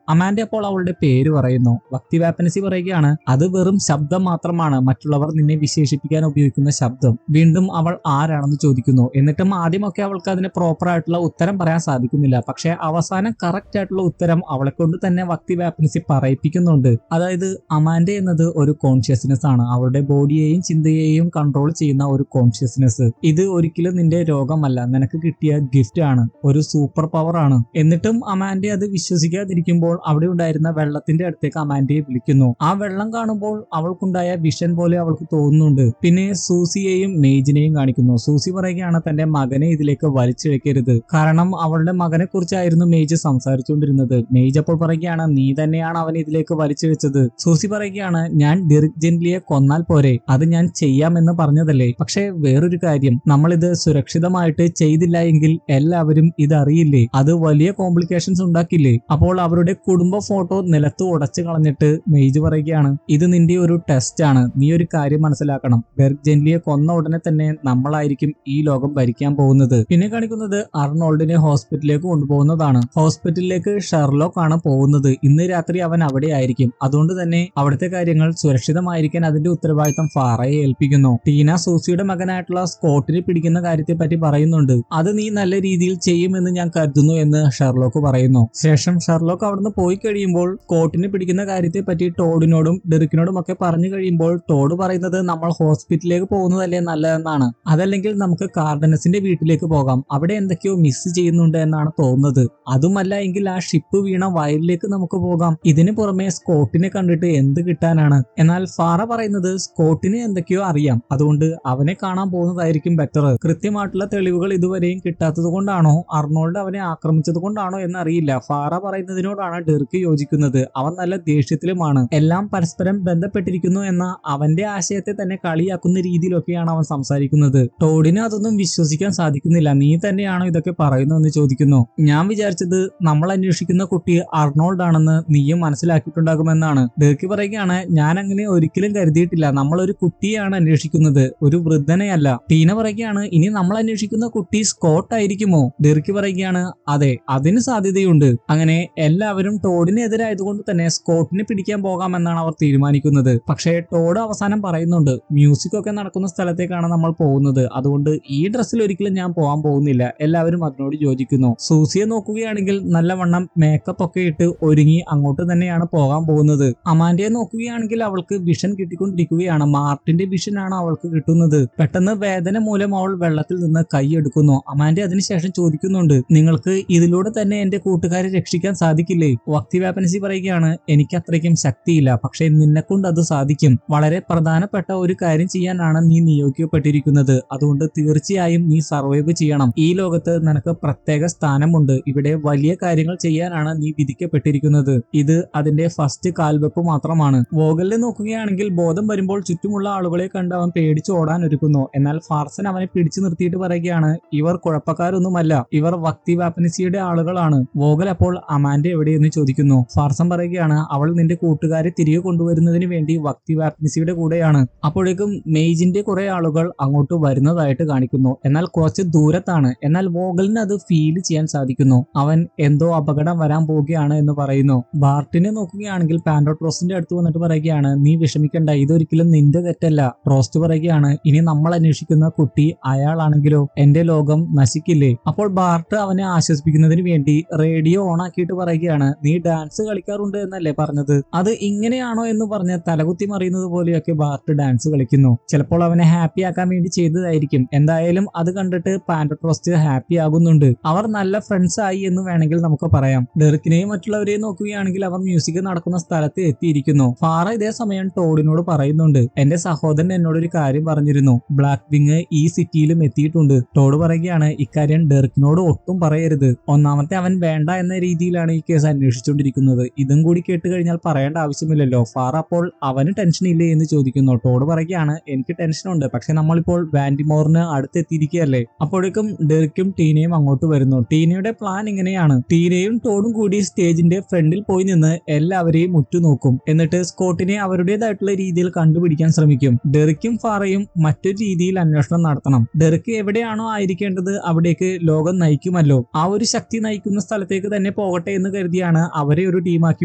അമാൻഡ അപ്പോൾ അവളുടെ പേര് പറയുന്നു. വക്തി വാപ്പനസി പറയുകയാണ്, അത് വെറും ശബ്ദം മാത്രമാണ്, മറ്റുള്ളവർ നിന്നെ വിശേഷിപ്പിക്കാൻ ഉപയോഗിക്കുന്ന ശബ്ദം. വീണ്ടും അവൾ ആരാണെന്ന് ചോദിക്കുന്നു. എന്നിട്ടും ആദ്യമൊക്കെ അവൾക്ക് അതിന് പ്രോപ്പർ ആയിട്ടുള്ള ഉത്തരം പറയാൻ സാധിക്കുന്നില്ല. പക്ഷെ അവസാനം കറക്റ്റ് ആയിട്ടുള്ള ഉത്തരം അവളെ കൊണ്ട് തന്നെ വക്തി വാപ്പനസി പറയിപ്പിക്കുന്നുണ്ട്. അതായത് അമാൻഡ എന്നത് ഒരു കോൺഷ്യസ്നെസ് ആണ്, അവളുടെ ബോഡിയെയും ചിന്തയെയും കൺട്രോൾ ചെയ്യുന്ന ഒരു കോൺഷ്യസ്നെസ്. ഇത് ഒരിക്കലും നിന്റെ രോഗമല്ല, നിനക്ക് കിട്ടിയ ഗിഫ്റ്റ് ആണ്, ഒരു സൂപ്പർ പവർ ആണ്. എന്നിട്ടും അമാൻഡ അത് വിശ്വസിക്കാതിരിക്കുമ്പോൾ അവിടെ ഉണ്ടായിരുന്ന വെള്ളത്തിന്റെ അടുത്തേക്ക് അമാൻഡയെ വിളിക്കുന്നു. ആ വെള്ളം കാണുമ്പോൾ അവൾക്കുണ്ടായ വിഷൻ പോലെ അവൾക്ക് തോന്നുന്നുണ്ട്. പിന്നെ സൂസിയെയും മേജിനെയും കാണിക്കുന്നു. സൂസി പറയുകയാണ്, തന്റെ മകനെ ഇതിലേക്ക് വലിച്ചിഴക്കരുത്, കാരണം അവളുടെ മകനെ കുറിച്ചായിരുന്നു മേജ് സംസാരിച്ചുകൊണ്ടിരുന്നത്. മേജ് അപ്പോൾ പറയുകയാണ്, നീ തന്നെയാണ് അവനെ ഇതിലേക്ക് വലിച്ചിഴച്ചത്. സൂസി പറയുകയാണ്, ഞാൻ ഡെറിക് ജെന്റ്ലിയെ കൊന്നാൽ പോരെ, അത് ഞാൻ ചെയ്യാമെന്ന് പറഞ്ഞതല്ലേ. പക്ഷെ വേറൊരു കാര്യം, നമ്മളിത് സുരക്ഷിതമായിട്ട് ചെയ്തില്ല എങ്കിൽ എല്ലാവരും ഇത് അറിയില്ലേ, അത് വലിയ കോംപ്ലിക്കേഷൻസ് ഉണ്ടാക്കില്ലേ. അപ്പോൾ അവരുടെ കുടുംബ ഫോട്ടോ നിലത്ത് ഉടച്ചു കളഞ്ഞിട്ട് മേജ് പറയുകയാണ്, ഇത് നിന്റെ ഒരു ടെസ്റ്റ് ആണ്, നീ ഒരു കാര്യം മനസ്സിലാക്കണം, ഡെറിക് ജെന്റ്ലിയെ കൊന്ന ഉടനെ തന്നെ നമ്മളായിരിക്കും ഈ ലോകം ഭരിക്കാൻ പോകുന്നത്. പിന്നെ കാണിക്കുന്നത് അർണോൾഡിനെ ഹോസ്പിറ്റലിലേക്ക് കൊണ്ടുപോകുന്നതാണ്. ഹോസ്പിറ്റലിലേക്ക് ഷെർലോക്ക് ആണ് പോകുന്നത്. ഇന്ന് രാത്രി അവൻ അവിടെ ആയിരിക്കും. അതുകൊണ്ട് തന്നെ അവിടുത്തെ കാര്യങ്ങൾ സുരക്ഷിതമായിരിക്കാൻ അതിന്റെ ഉത്തരവാദിത്തം ഫാറയെ ഏൽപ്പിക്കുന്നു. ടീന സൂസിയുടെ മകനായിട്ടുള്ള സ്കോട്ടിനെ പിടിക്കുന്ന കാര്യത്തെ പറ്റി പറയുന്നുണ്ട്. അത് നീ നല്ല രീതിയിൽ ചെയ്യുമെന്ന് ഞാൻ കരുതുന്നു എന്ന് ഷെർലോക്ക് പറയുന്നു. ശേഷം ഷെർലോക്ക് അവിടുന്ന് പോയി കഴിയുമ്പോൾ സ്കോട്ടിനെ പിടിക്കുന്ന കാര്യത്തെ പറ്റി ടോഡിനോടും ഡെറിക്കിനോടും ഒക്കെ പറഞ്ഞു കഴിയുമ്പോൾ ടോഡ് പറയുന്നത്, നമ്മൾ ഹോസ്പിറ്റലിലേക്ക് പോകുന്നതല്ലേ നല്ലതെന്നാണ്, അതല്ലെങ്കിൽ നമുക്ക് കാർഡനസിന്റെ വീട്ടിലേക്ക് പോകാം, അവിടെ എന്തൊക്കെയോ മിസ് ചെയ്യുന്നുണ്ട് എന്നാണ് തോന്നുന്നത്. അതുമല്ല എങ്കിൽ ആ ഷിപ്പ് വീണ വയലിലേക്ക് നമുക്ക് പോകാം. ഇതിനു പുറമെ സ്കോട്ടിനെ കണ്ടിട്ട് എന്ത് കിട്ടാനാണ്? എന്നാൽ ഫാറ പറയുന്നത് സ്കോട്ടിന് എന്തൊക്കെയോ അറിയാം, അതുകൊണ്ട് അവനെ കാണാൻ പോകുന്നതായിരിക്കും ബെറ്റർ. കൃത്യമായിട്ടുള്ള തെളിവുകൾ ഇതുവരെയും കിട്ടാത്തത് കൊണ്ടാണോ അർണോൾഡ് അവനെ ആക്രമിച്ചത് കൊണ്ടാണോ എന്നറിയില്ല. ഫാറ പറയുന്നതിനോടാണ് ഡെർക്ക് യോജിക്കുന്നത്. അവൻ നല്ല ദേഷ്യത്തിലുമാണ്. എല്ലാം പരസ്പരം ബന്ധപ്പെട്ടിരിക്കുന്നു എന്ന അവന്റെ ആശയത്തെ തന്നെ കളിയാക്കുന്ന രീതിയിലൊക്കെയാണ് അവൻ സംസാരിക്കുന്നത്. ടോഡിന് അതൊന്നും വിശ്വസിക്കാൻ സാധിക്കുന്നില്ല. നീ തന്നെയാണോ ഇതൊക്കെ പറയുന്നതെന്ന് ചോദിക്കുന്നു. ഞാൻ വിചാരിച്ചത് നമ്മൾ അന്വേഷിക്കുന്ന കുട്ടി അർണോൾഡ് ആണെന്ന് നീയും മനസ്സിലാക്കിയിട്ടുണ്ടാകുമെന്നാണ്. ഡെർക്ക് പറയുകയാണ്, ഞാൻ അങ്ങനെ ഒരിക്കലും കരുതിയിട്ടില്ല. നമ്മൾ ഒരു കുട്ടിയാണ് അന്വേഷിക്കുന്നത്, ഒരു വൃദ്ധനെയല്ല. ടീന പറയുകയാണ്, ഇനി നമ്മൾ അന്വേഷിക്കുന്ന കുട്ടി സ്കോട്ട് ആയിരിക്കുമോ? ഡെർക്ക് പറയുകയാണ്, അതെ, അതിന് സാധ്യതയുണ്ട്. അങ്ങനെ എല്ലാവരും ടോഡിനെതിരായതുകൊണ്ട് തന്നെ സ്കോട്ടിനെ പിടിക്കാൻ പോകാമെന്നാണ് അവർ തീരുമാനിക്കുന്നത്. പക്ഷേ ടോഡ് അവസാനം പറയുന്നുണ്ട്, മ്യൂസിക് ഒക്കെ നടക്കുന്ന സ്ഥലത്തേക്കാണ് നമ്മൾ പോകുന്നത്, അതുകൊണ്ട് ഈ ഡ്രസ്സിൽ ഒരിക്കലും ഞാൻ പോകാൻ പോകുന്നില്ല. എല്ലാവരും അതിനോട് യോജിക്കുന്നു. സൂസിയെ നോക്കുകയാണെങ്കിൽ നല്ലവണ്ണം മേക്കപ്പ് ഒക്കെ ഇട്ട് ഒരുങ്ങി അങ്ങോട്ട് തന്നെയാണ് പോകാൻ പോകുന്നത്. അമാൻഡയെ നോക്കുകയാണെങ്കിൽ അവൾക്ക് വിഷൻ കിട്ടിക്കൊണ്ടിരിക്കുകയാണ്. മാർട്ടിന്റെ വിഷനാണ് അവൾക്ക് കിട്ടുന്നത്. പെട്ടെന്ന് വേദന മൂലം അവൾ വെള്ളത്തിൽ നിന്ന് കൈയെടുക്കുന്നു. അമാൻഡ അതിനുശേഷം ചോദിക്കുന്നുണ്ട്, നിങ്ങൾക്ക് ഇതിലൂടെ തന്നെ എന്റെ കൂട്ടുകാരെ രക്ഷിക്കാൻ സാധിക്കില്ലേ? വക്തി വാപ്പൻസി പറയുകയാണ്, എനിക്ക് അത്രയ്ക്കും ശക്തിയില്ല, പക്ഷേ നിന്നെക്കൊണ്ട് അത് സാധിക്കും. വളരെ പ്രധാനപ്പെട്ട ഒരു കാര്യം ചെയ്യാനാണ് നീ നിയോഗിക്കപ്പെട്ടിരിക്കുന്നത്. അതുകൊണ്ട് തീർച്ചയായും നീ സർവൈവ് ചെയ്യണം. ഈ ലോകത്ത് നിനക്ക് പ്രത്യേക സ്ഥാനമുണ്ട്. ഇവിടെ വലിയ കാര്യങ്ങൾ ചെയ്യാനാണ് നീ വിധിക്കപ്പെട്ടിരിക്കുന്നത്. ഇത് അതിന്റെ ഫസ്റ്റ് കാൽവെപ്പ് മാത്രമാണ്. വോഗലിനെ നോക്കുകയാണെങ്കിൽ ബോധം വരുമ്പോൾ ചുറ്റുമുള്ള ആളുകളെ കണ്ട് അവൻ പേടിച്ച് ഓടാൻ ഒരുക്കുന്നു. എന്നാൽ ഫാർസൻ അവനെ പിടിച്ചു നിർത്തിയിട്ട് പറയുകയാണ്, ഇവർ കുഴപ്പക്കാരൊന്നുമല്ല, ഇവർ വക്തി വാപ്പൻസിയുടെ ആളുകളാണ്. വോഗൽ അപ്പോൾ അമാൻഡ എവിടെയെന്ന് ചോദിക്കുന്നു. ഫാർസൻ പറയുകയാണ്, അവൾ നിന്റെ കൂട്ടുകാരെ തിരികെ കൊണ്ടുവരുന്നതിന് വേണ്ടി വക്തി വാപ്പൻസിയുടെ കൂടെയാണ്. അപ്പോഴേക്കും മെയ്ജിന്റെ കുറെ ആളുകൾ അങ്ങോട്ട് വരുന്നതായിട്ട് കാണിക്കുന്നു. എന്നാൽ കുറച്ച് ദൂരത്താണ്. എന്നാൽ വോഗലിന് അത് ഫീൽ ചെയ്യാൻ സാധിക്കുന്നു. അവൻ എന്തോ അപകടം വരാൻ പോവുകയാണ് എന്ന് പറയുന്നു. ബാർട്ടിനെ നോക്കുകയാണെങ്കിൽ പാൻഡോട്രോസിന്റെ അടുത്ത് വന്നിട്ട് പറയുകയാണ്, നീ വിഷമിക്കണ്ട, ഇതൊരിക്കലും നിന്റെ തെറ്റല്ല. ട്രോസ്റ്റ് പറയുകയാണ്, ഇനി നമ്മൾ അന്വേഷിക്കുന്ന കുട്ടി അയാളാണെങ്കിലോ എന്റെ ലോകം നശിക്കില്ലേ? അപ്പോൾ ബാർട്ട് അവനെ ആശ്വസിപ്പിക്കുന്നതിന് വേണ്ടി റേഡിയോ ഓൺ ആക്കിയിട്ട് പറയുകയാണ്, നീ ഡാൻസ് കളിക്കാറുണ്ട് എന്നല്ലേ പറഞ്ഞത്? അത് ഇങ്ങനെയാണോ എന്ന് പറഞ്ഞ് തലകുത്തി മറിയുന്നത് പോലെയൊക്കെ ബാർട്ട് ഡാൻസ് കളിക്കുന്നു. ചിലപ്പോൾ അവനെ ഹാപ്പി ആക്കാൻ വേണ്ടി ചെയ്തതായിരിക്കും. എന്തായാലും അത് കണ്ടിട്ട് പാൻഡോട്രോസ്റ്റ് ഹാപ്പി ആകുന്നുണ്ട്. അവർ നല്ല ഫ്രണ്ട്സ് ആയി എന്ന് വേണമെങ്കിൽ നമുക്ക് പറയാം. ഡെർക്കിനെയും മറ്റുള്ളവരെയും നോക്കുകയാണെങ്കിൽ അവർ മ്യൂസിക് നടക്കുന്ന സ്ഥലത്ത് എത്തിയിരിക്കുന്നു. ഫാറ ഇതേ സമയം ടോഡിനോട് പറയുന്നുണ്ട്, എന്റെ സഹോദരൻ എന്നോട് ഒരു കാര്യം പറഞ്ഞിരുന്നു, ബ്ലാക്ക് വിങ് ഈ സിറ്റിയിലും എത്തിയിട്ടുണ്ട്. ടോഡ് പറയുകയാണ്, ഇക്കാര്യം ഡെർക്കിനോട് ഒട്ടും പറയരുത്. ഒന്നാമത്തെ അവൻ വേണ്ട എന്ന രീതിയിലാണ് ഈ കേസ് അന്വേഷിച്ചുകൊണ്ടിരിക്കുന്നത്. ഇതും കൂടി കേട്ട് കഴിഞ്ഞാൽ പറയേണ്ട ആവശ്യമില്ലല്ലോ. ഫാറ അപ്പോൾ അവന് ടെൻഷൻ ഇല്ലേ എന്ന് ചോദിക്കുന്നു. ടോഡ് പറയുകയാണ്, എനിക്ക് ടെൻഷനുണ്ട്, പക്ഷെ നമ്മളിപ്പോൾ വാൻഡിമോറിന് അടുത്തെത്തിയിരിക്കുകയല്ലേ. അപ്പോഴേക്കും ഡെർക്കും ടീനയും അങ്ങോട്ട് വരുന്നു. ടീനയുടെ പ്ലാൻ ഇങ്ങനെയാണ്, ടീനയും ടോഡും കൂടി സ്റ്റേജിന്റെ ഫ്രണ്ടിൽ പോയി നിന്ന് എല്ലാവരെയും ഉറ്റുനോക്കും. എന്നിട്ട് സ്കോട്ടിനെ അവരുടേതായിട്ടുള്ള രീതിയിൽ കണ്ടുപിടിക്കാൻ ശ്രമിക്കും. ഡെറിക്കും ഫാറയും മറ്റൊരു രീതിയിൽ അന്വേഷണം നടത്തണം. ഡെറിക്ക് എവിടെയാണോ ആയിരിക്കേണ്ടത് അവിടേക്ക് ലോകം നയിക്കുമല്ലോ, ആ ഒരു ശക്തി നയിക്കുന്ന സ്ഥലത്തേക്ക് തന്നെ പോകട്ടെ എന്ന് കരുതിയാണ് അവരെ ഒരു ടീമാക്കി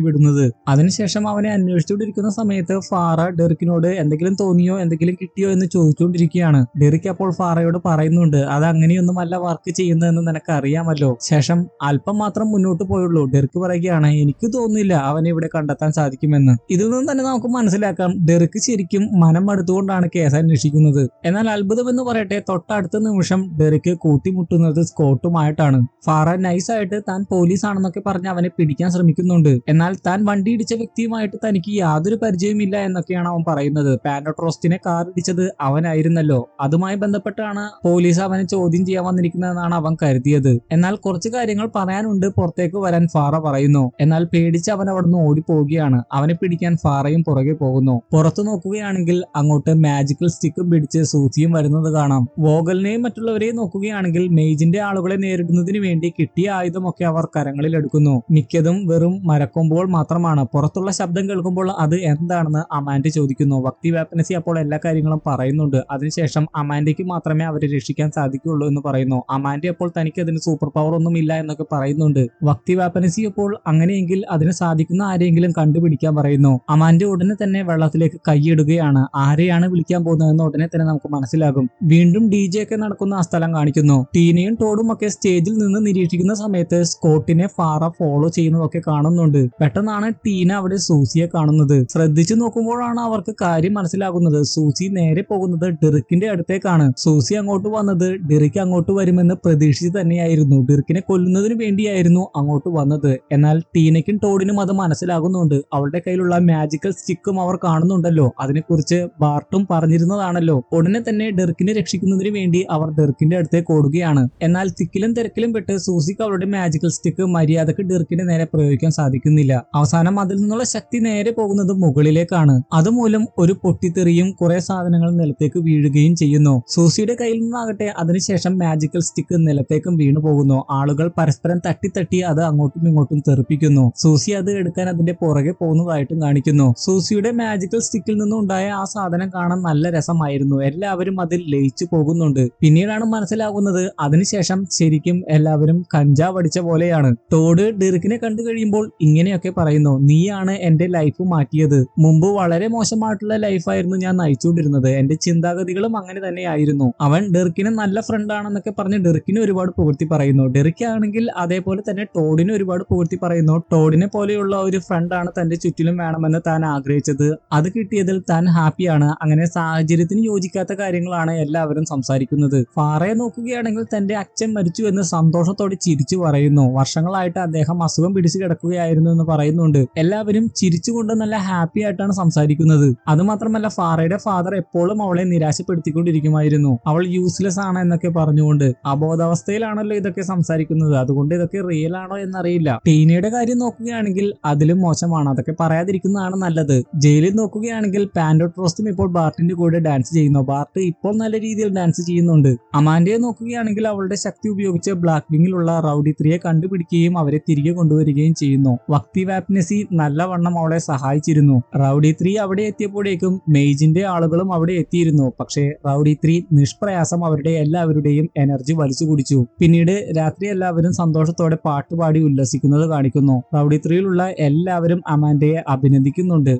വിടുന്നത്. അതിനുശേഷം അവനെ അന്വേഷിച്ചുകൊണ്ടിരിക്കുന്ന സമയത്ത് ഫാറ ഡെറിക്കിനോട് എന്തെങ്കിലും തോന്നിയോ, എന്തെങ്കിലും കിട്ടിയോ എന്ന് ചോദിച്ചുകൊണ്ടിരിക്കുകയാണ്. ഡെറിക്ക് അപ്പോൾ ഫാറയോട് പറയുന്നുണ്ട്, അത് അങ്ങനെയൊന്നുമല്ല വർക്ക് ചെയ്യുന്നതെന്ന് നിനക്ക് അറിയാമല്ലോ. ശേഷം അല്പം മാത്രം മുന്നോട്ട് പോയുള്ളൂ. ഡെറിക്ക് പറയുകയാണ്, എനിക്ക് തോന്നുന്നില്ല അവനെ ഇവിടെ കണ്ടെത്താൻ സാധിക്കുമെന്ന്. ഇതിൽ നിന്ന് തന്നെ നമുക്ക് മനസ്സിലാക്കാം ഡെറിക്ക് ശരിക്കും മനം മടുത്തുകൊണ്ടാണ് കേസ് അന്വേഷിക്കുന്നത്. എന്നാൽ അത്ഭുതം എന്ന് പറയട്ടെ, തൊട്ടടുത്ത നിമിഷം ഡെറിക്ക് കൂട്ടിമുട്ടുന്നത് സ്കോട്ടുമായിട്ടാണ്. ഫാറ നൈസായിട്ട് താൻ പോലീസ് ആണെന്നൊക്കെ പറഞ്ഞ് അവനെ പിടിക്കാൻ ശ്രമിക്കുന്നുണ്ട്. എന്നാൽ താൻ വണ്ടി ഇടിച്ച വ്യക്തിയുമായിട്ട് തനിക്ക് യാതൊരു പരിചയമില്ല എന്നൊക്കെയാണ് അവൻ പറയുന്നത്. പാൻഡോട്രോസ്റ്റിനെ കാർ ഇടിച്ചത് അവനായിരുന്നല്ലോ, അതുമായി ബന്ധപ്പെട്ടാണ് പോലീസ് അവനെ ചോദ്യം ചെയ്യാൻ വന്നിരിക്കുന്നതെന്നാണ് അവൻ കരുതിയത്. എന്നാൽ കുറച്ച് കാര്യങ്ങൾ പറയാനുണ്ട്, പുറത്തേക്ക് വരാൻ ഫാറ പറയുന്നു. എന്നാൽ പേടിച്ച് അവൻ അവിടുന്ന് ഓടിപ്പോവുകയാണ്. അവനെ പിടിക്കാൻ ഫാറയും പുറകെ പോകുന്നു. പുറത്തു നോക്കുകയാണെങ്കിൽ അങ്ങോട്ട് മാജിക്കൽ സ്റ്റിക്കും പിടിച്ച് സൂസിയും വരുന്നത് കാണാം. വോഗലിനെയും മറ്റുള്ളവരെയും നോക്കുകയാണെങ്കിൽ മെയ്ജിന്റെ ആളുകളെ നേരിടുന്നതിന് വേണ്ടി കിട്ടിയ ആയുധമൊക്കെ അവർ കരങ്ങളിൽ എടുക്കുന്നു. മിക്കതും വെറും മരക്കൊമ്പുകൾ മാത്രമാണ്. പുറത്തുള്ള ശബ്ദം കേൾക്കുമ്പോൾ അത് എന്താണെന്ന് അമാൻഡ ചോദിക്കുന്നു. വക്തി വാപ്പനസി അപ്പോൾ എല്ലാ കാര്യങ്ങളും പറയുന്നുണ്ട്. അതിനുശേഷം അമാൻഡയ്ക്ക് മാത്രമേ അവരെ രക്ഷിക്കാൻ സാധിക്കുകയുള്ളൂ എന്ന് പറയുന്നു. അമാൻഡ അപ്പോൾ തനിക്ക് അതിന് സൂപ്പർ പവർ ഒന്നും ഇല്ല എന്നൊക്കെ പറയുന്നുണ്ട്. വക്തി വാപ്പനസി അപ്പോൾ അങ്ങനെയെങ്കിൽ അതിന് സാധിക്കുന്ന ആരെങ്കിലും കണ്ടുപിടിക്കാൻ പറയുന്നു. അമാൻഡ ഉടനെ തന്നെ വെള്ളത്തിലേക്ക് കൈയിടുകയാണ്. ആരെയാണ് വിളിക്കാൻ പോകുന്നതെന്ന് ഉടനെ തന്നെ നമുക്ക് മനസ്സിലാകും. വീണ്ടും DJ ഒക്കെ നടക്കുന്ന ആ സ്ഥലം കാണിക്കുന്നു. ടീനയും ടോഡും ഒക്കെ സ്റ്റേജിൽ നിന്ന് നിരീക്ഷിക്കുന്ന സമയത്ത് സ്കോട്ടിനെ ഫാറ ഫോളോ ചെയ്യുന്നതൊക്കെ കാണുന്നുണ്ട്. പെട്ടെന്നാണ് ടീന അവിടെ സൂസിയെ കാണുന്നത്. ശ്രദ്ധിച്ചു നോക്കുമ്പോഴാണ് അവർക്ക് കാര്യം മനസ്സിലാകുന്നത്. സൂസി നേരെ പോകുന്നത് ഡെറിക്കിന്റെ അടുത്തേക്കാണ്. സൂസി അങ്ങോട്ട് വന്നത് ഡെറിക്ക് അങ്ങോട്ട് വരുമെന്ന് എന്ന് പ്രതീക്ഷിച്ച് തന്നെയായിരുന്നു. ഡിർക്കിനെ കൊല്ലുന്നതിന് വേണ്ടിയായിരുന്നു അങ്ങോട്ട് വന്നത്. എന്നാൽ ടീനയ്ക്കും ടോഡിനും അത് മനസ്സിലാകുന്നുണ്ട്. അവളുടെ കയ്യിലുള്ള മാജിക്കൽ സ്റ്റിക്കും അവർ കാണുന്നുണ്ടല്ലോ. അതിനെക്കുറിച്ച് ബാർട്ടും പറഞ്ഞിരുന്നതാണല്ലോ. ഉടനെ തന്നെ ഡിർക്കിനെ രക്ഷിക്കുന്നതിന് വേണ്ടി അവർ ഡിർക്കിന്റെ അടുത്തേക്ക് ഓടുകയാണ്. എന്നാൽ തിക്കിലും തിരക്കിലും പെട്ട് സൂസിക്ക് അവളുടെ മാജിക്കൽ സ്റ്റിക്ക് മര്യാദക്ക് ഡിർക്കിന്റെ നേരെ പ്രയോഗിക്കാൻ സാധിക്കുന്നില്ല. അവസാനം അതിൽ നിന്നുള്ള ശക്തി നേരെ പോകുന്നത് മുകളിലേക്കാണ്. അതുമൂലം ഒരു പൊട്ടിത്തെറിയും കുറെ സാധനങ്ങൾ നിലത്തേക്ക് വീഴുകയും ചെയ്യുന്നു. സൂസിയുടെ കയ്യിൽ നിന്നാകട്ടെ അതിനുശേഷം മാജിക്കൽ സ്റ്റിക്ക് നിലത്തേക്കും വീണു പോകുന്നു. ആളുകൾ പരസ്പരം തട്ടി അത് അങ്ങോട്ടും ഇങ്ങോട്ടും തെറിപ്പിക്കുന്നു. സൂസി അത് എടുക്കാൻ അതിന്റെ പുറകെ പോകുന്നതായിട്ടും കാണിക്കുന്നു. സൂസിയുടെ മാജിക്കൽ സ്റ്റിക്കിൽ നിന്നുണ്ടായ ആ സാധനം കാണാൻ നല്ല രസമായിരുന്നു. എല്ലാവരും അതിൽ ലയിച്ചു പോകുന്നുണ്ട്. പിന്നീടാണ് മനസ്സിലാകുന്നത് അതിനുശേഷം ശരിക്കും എല്ലാവരും കഞ്ചാവ് അടിച്ച പോലെയാണ്. ടോഡ് ഡിർക്കിനെ കണ്ടു കഴിയുമ്പോൾ ഇങ്ങനെയൊക്കെ പറയുന്നു, നീയാണ് എന്റെ ലൈഫ് മാറ്റിയത്. മുമ്പ് വളരെ മോശമായിട്ടുള്ള ലൈഫായിരുന്നു ഞാൻ നയിച്ചുകൊണ്ടിരുന്നത്. എന്റെ ചിന്താഗതികളും അങ്ങനെ തന്നെയായിരുന്നു. അവൻ ഡിർക്കിന് നല്ല ഫ്രണ്ട് ആണെന്നൊക്കെ പറഞ്ഞ് ഡിർക്കിനെ ഒരുപാട് പുകഴ്ത്തി പറയുന്നു. ഡിർക്ക് ആണെങ്കിൽ അതേപോലെ തന്നെ ടോഡിനെ ഒരുപാട് പുകഴ്ത്തി പറയുന്നു. ടോഡിനെ പോലെയുള്ള ഒരു ഫ്രണ്ട് ആണ് തന്റെ ചുറ്റിലും വേണമെന്ന് താൻ ആഗ്രഹിച്ചത്. അത് കിട്ടിയതിൽ താൻ ഹാപ്പിയാണ്. അങ്ങനെ സാഹചര്യത്തിന് യോജിക്കാത്ത കാര്യങ്ങളാണ് എല്ലാവരും സംസാരിക്കുന്നത്. ഫാറയെ നോക്കുകയാണെങ്കിൽ തന്റെ അച്ഛൻ മരിച്ചു എന്ന് സന്തോഷത്തോടെ ചിരിച്ചു പറയുന്നു. വർഷങ്ങളായിട്ട് അദ്ദേഹം അസുഖം പിടിച്ചു കിടക്കുകയായിരുന്നു എന്ന് പറയുന്നുണ്ട്. എല്ലാവരും ചിരിച്ചുകൊണ്ട് നല്ല ഹാപ്പി ആയിട്ടാണ് സംസാരിക്കുന്നത്. അതുമാത്രമല്ല ഫാറയുടെ ഫാദർ എപ്പോഴും അവളെ നിരാശപ്പെടുത്തിക്കൊണ്ടിരിക്കുമായിരുന്നു. അവൾ യൂസ്ലെസ് ആണ് എന്നൊക്കെ പറഞ്ഞുകൊണ്ട്. അബോധാവസ്ഥയിലാണല്ലോ ഇതൊക്കെ സംസാരിക്കുന്നത്. അതുകൊണ്ട് ഇതൊക്കെ റിയൽ ആണോ എന്നറിയില്ല. ടീനയുടെ കാര്യം നോക്കുകയാണെങ്കിൽ അതിലും മോശമാണ്. അതൊക്കെ പറയാതിരിക്കുന്നതാണ് നല്ലത്. ജയിലിൽ നോക്കുകയാണെങ്കിൽ പാൻഡോട്രോസ്റ്റും ഇപ്പോൾ ബാർട്ടിന്റെ കൂടെ ഡാൻസ് ചെയ്യുന്നു. ബാർട്ട് ഇപ്പോൾ നല്ല രീതിയിൽ ഡാൻസ് ചെയ്യുന്നുണ്ട്. അമാൻഡയെ നോക്കുകയാണെങ്കിൽ അവളുടെ ശക്തി ഉപയോഗിച്ച് ബ്ലാക്ക് വിങ്ങിലുള്ള റൗഡി 3യെ കണ്ടുപിടിക്കുകയും അവരെ തിരികെ കൊണ്ടുവരികയും ചെയ്യുന്നു. വക്തി വാപ്നസി നല്ലവണ്ണം അവളെ സഹായിച്ചിരുന്നു. റൗഡി 3 അവിടെ എത്തിയപ്പോഴേക്കും മെയ്ജിന്റെ ആളുകളും അവിടെ എത്തിയിരുന്നു. പക്ഷേ റൗഡി 3 നിഷ്പ്രയാസം അവരുടെ എല്ലാവരുടെയും എനർജി വലിച്ചു കുടിച്ചു. പിന്നീട് രാത്രി എല്ലാവരും സന്തോഷത്തോടെ പാട്ടുപാടി ഉല്ലസിക്കുന്നത് കാണിക്കുന്നു. റൗഡി 3യിലുള്ള എല്ലാവരും അമാൻഡയെ അഭിനന്ദിക്കുന്നുണ്ട്.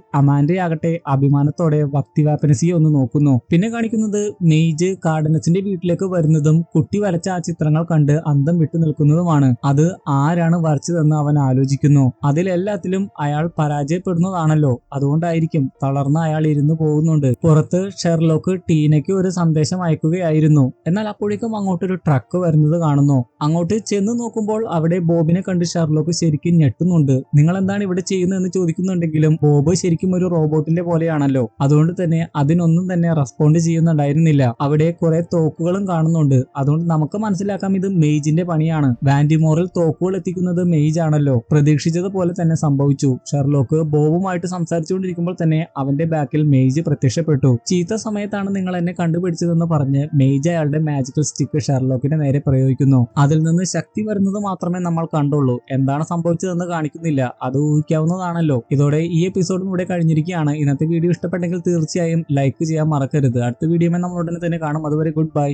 ആകട്ടെ അഭിമാനത്തോടെ വക്തി വാപ്നസിയെ ഒന്ന് നോക്കുന്നു. പിന്നെ കാണിക്കുന്നത് മെയ്ജ് കാർഡനസിന്റെ വീട്ടിലേക്ക് വരുന്നതും കുട്ടി വരച്ച ആ ചിത്രങ്ങൾ കണ്ട് അന്തം വിട്ടു നിൽക്കുന്നതുമാണ്. അത് ആരാണ് വരച്ചതെന്ന് അവൻ ആലോചിക്കുന്നു. അതിലെല്ലാത്തിലും അയാൾ പരാജയപ്പെടുന്നതാണല്ലോ. അതുകൊണ്ടായിരിക്കും തളർന്ന അയാൾ ഇരുന്നു പോകുന്നുണ്ട്. പുറത്ത് ഷെർലോക്ക് ടീനയ്ക്ക് ഒരു സന്ദേശം അയക്കുകയായിരുന്നു. എന്നാൽ അപ്പോഴേക്കും അങ്ങോട്ടൊരു ട്രക്ക് വരുന്നത് കാണുന്നു. അങ്ങോട്ട് ചെന്ന് നോക്കുമ്പോൾ അവിടെ ബോബിനെ കണ്ട് ഷെർലോക്ക് ശരിക്കും ഞെട്ടുന്നുണ്ട്. നിങ്ങൾ എന്താണ് ഇവിടെ ചെയ്യുന്നത് എന്ന് ചോദിക്കുന്നുണ്ടെങ്കിലും ബോബ് ശരിക്കും ഒരു റോബോട്ടിന്റെ പോലെയാണല്ലോ. അതുകൊണ്ട് തന്നെ അതിനൊന്നും തന്നെ റെസ്പോണ്ട് ചെയ്യുന്നുണ്ടായിരുന്നില്ല. അവിടെ കുറെ തോക്കുകളും കാണുന്നുണ്ട്. അതുകൊണ്ട് നമുക്ക് മനസ്സിലാക്കാം ഇത് മെയ്ജിന്റെ പണിയാണ്. വാൻഡിമോറിൽ തോക്കുകൾ എത്തിക്കുന്നത് മെയ്ജ് ആണല്ലോ. പ്രതീക്ഷിച്ചതുപോലെ തന്നെ സംഭവിച്ചു. ഷെർലോക്ക് ബോബുമായിട്ട് സംസാരിച്ചുകൊണ്ടിരിക്കുമ്പോൾ തന്നെ അവന്റെ ബാക്കിൽ മെയ്ജ് പ്രത്യക്ഷപ്പെട്ടു. ചീത്ത സമയത്താണ് നിങ്ങൾ എന്നെ കണ്ടുപിടിച്ചതെന്ന് പറഞ്ഞ് മെയ്ജ് അയാളുടെ മാജിക്കൽ സ്റ്റിക്ക് ഷെർലോക്കിന്റെ നേരെ പ്രയോഗിക്കുന്നു. അതിൽ നിന്ന് ശക്തി വരുന്നത് മാത്രമേ നമ്മൾ കണ്ടുള്ളൂ. എന്താണ് സംഭവിച്ചതെന്ന് കാണിക്കുന്നില്ല. അത് ഊഹിക്കാവുന്നതാണല്ലോ. ഇതോടെ ഈ എപ്പിസോഡും ഇവിടെ കഴിഞ്ഞിരിക്കുകയാണ്. ഇന്നത്തെ വീഡിയോ ഇഷ്ടപ്പെട്ടെങ്കിൽ തീർച്ചയായും ലൈക്ക് ചെയ്യാൻ മറക്കരുത്. അടുത്ത വീഡിയോയിൽ നമ്മൾ ഉടനെ തന്നെ കാണും. അതുവരെ ഗുഡ് ബൈ.